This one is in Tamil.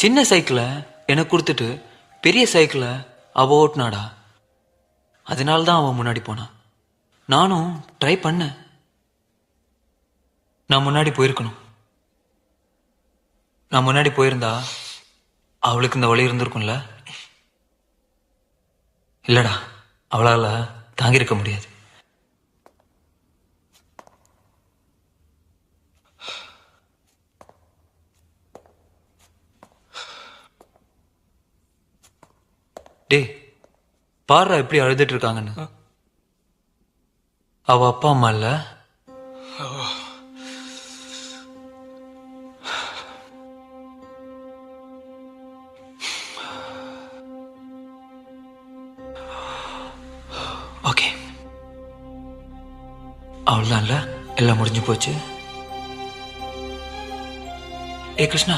சின்ன சைக்கிளை எனக்கு கொடுத்துட்டு பெரிய சைக்கிளை அவ ஓட்டினாடா. அதனால தான் அவன் முன்னாடி போனான். நானும் ட்ரை பண்ணேன். நான் முன்னாடி போயிருக்கணும். நான் முன்னாடி போயிருந்தா அவளுக்கு இந்த வழி இருந்திருக்கும்ல. இல்லடா, அவளால தாங்கியிருக்க முடியாது. டே, பாரு எப்படி அழுதுட்டு இருக்காங்கன்னு. அவ அப்பா அம்மா இல்ல. ஓகே, அவ்வளோதான் இல்ல, எல்லாம் முடிஞ்சு போச்சு. ஏ கிருஷ்ணா,